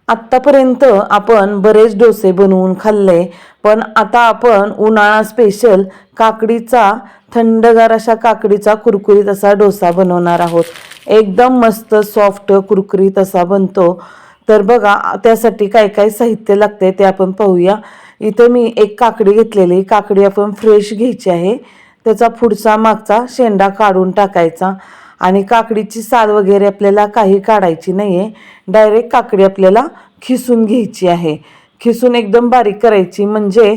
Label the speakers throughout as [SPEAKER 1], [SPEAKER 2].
[SPEAKER 1] आत्तापर्यंत आपण बरेच डोसे बनवून खाल्ले, पण आता आपण उन्हाळा स्पेशल काकडीचा थंडगार अशा काकडीचा कुरकुरीत असा डोसा बनवणार आहोत। एकदम मस्त सॉफ्ट कुरकुरीत असा बनतो। तर बघा त्यासाठी काय काय साहित्य लागते ते आपण पाहूया। इथे मी एक काकडी घेतलेली, काकडी आपण फ्रेश घ्यायची आहे। त्याचा पुढचा मागचा शेंडा काढून टाकायचा आणि काकडीची साल वगैरे आपल्याला काही काढायची नाहीये। डायरेक्ट काकडी आपल्याला खिसून घ्यायची आहे। खिसून एकदम बारीक करायची, म्हणजे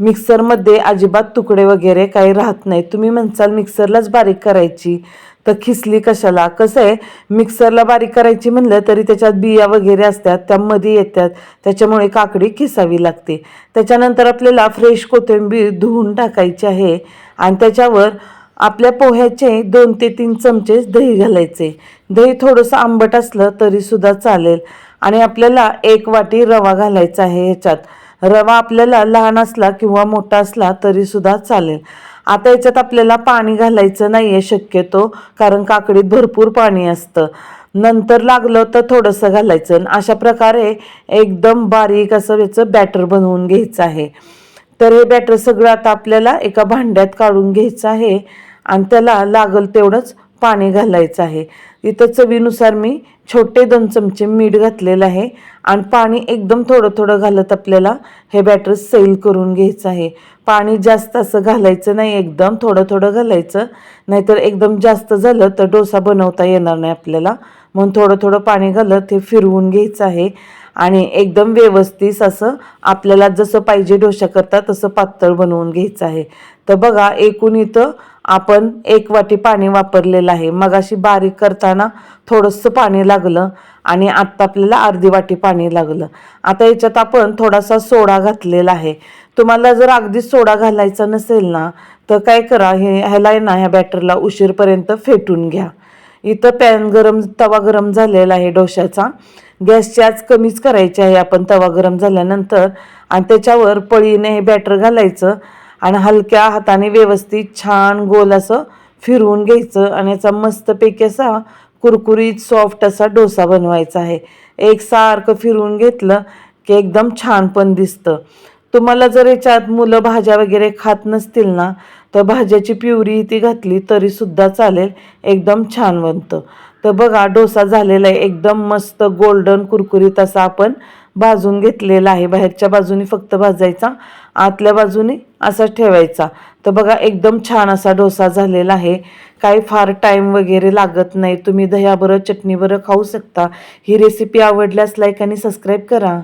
[SPEAKER 1] मिक्सरमध्ये अजिबात तुकडे वगैरे काही राहत नाही। तुम्ही म्हणसाल मिक्सरलाच बारीक करायची तर खिसली कशाला? कसं आहे, मिक्सरला बारीक करायची म्हणलं तरी त्याच्यात बिया वगैरे असतात, त्यामध्ये येतात, त्याच्यामुळे काकडी खिसावी लागते। त्याच्यानंतर आपल्याला फ्रेश कोथिंबीर धुवून टाकायची आहे आणि त्याच्यावर आपल्या पोह्याचे 2 ते 3 चमचे दही घालायचे। दही थोडंसं आंबट असलं तरी सुद्धा चालेल आणि आपल्याला 1 वाटी रवा घालायचा आहे ह्याच्यात। रवा आपल्याला लहान असला किंवा मोठा असला तरी सुद्धा चालेल। आता याच्यात आपल्याला पाणी घालायचं नाहीये शक्यतो, कारण काकडीत भरपूर पाणी असतं। नंतर लागलं तर थोडंसं घालायचं। अशा प्रकारे एकदम बारीक असं याचं बॅटर बनवून घ्यायचं आहे। तर हे बॅटर सगळं आता आपल्याला एका भांड्यात काढून घ्यायचं आहे आणि त्याला लागल तेवढंच पाणी घालायचं आहे। इथं चवीनुसार मी छोटे 2 चमचे मीठ घातलेलं आहे आणि पाणी एकदम थोडं थोडं घालत आपल्याला हे बॅटर सैल करून घ्यायचं आहे। पाणी जास्त असं घालायचं नाही, एकदम थोडं थोडं घालायचं, नाहीतर एकदम जास्त झालं तर डोसा बनवता येणार नाही आपल्याला। म्हणून थोडं थोडं पाणी घालत हे फिरवून घ्यायचं आहे आणि एकदम व्यवस्थित असं आपल्याला जसं पाहिजे डोसा करता तसं पातळ बनवून घ्यायचं आहे। तर बघा एकूण इथं आपण 1 वाटी पाणी वापरलेलं आहे। मगाशी बारीक करताना थोडंसं पाणी लागलं आणि आत्ता आपल्याला अर्धी वाटी पाणी लागलं। आता याच्यात आपण थोडासा सोडा घातलेला आहे। तुम्हाला जर अगदी सोडा घालायचा नसेल ना तर काय करा, ह्याला आहे ना, ह्या बॅटरला उशीरपर्यंत फेटून घ्या। इथं तवा गरम झालेला आहे डोशाचा। गॅसची आच कमीच करायची आहे आपण तवा गरम झाल्यानंतर, आणि त्याच्यावर पळीने हे बॅटर घालायचं आणि हलक्या हाताने व्यवस्थित छान गोल असं फिरवून घ्यायचं आणि याचा मस्तपैकी असा कुरकुरीत सॉफ्ट असा डोसा बनवायचा आहे। एकसारखं फिरवून घेतलं की एकदम छान पण दिसतं। तुम्हाला जर याच्यात मुलं भाज्या वगैरे खात नसतील ना तर भाज्याची प्युरी ती घातली तरी सुद्धा चालेल, एकदम छान बनतं। तर बघा डोसा झालेला आहे, एकदम मस्त गोल्डन कुरकुरीत असा आपण भाजून घेतलेला आहे। बाहेरच्या बाजूने फक्त भाजायचा, आतल्या बाजूने असा ठेवायचा। तर बघा एकदम छान असा डोसा झालेला आहे। काही फार टाईम वगैरे लागत नाही, तुम्ही दह्याबरोबर चटणीबरोबर खाऊ शकता। ही रेसिपी आवडल्यास लाईक आणि सबस्क्राईब करा।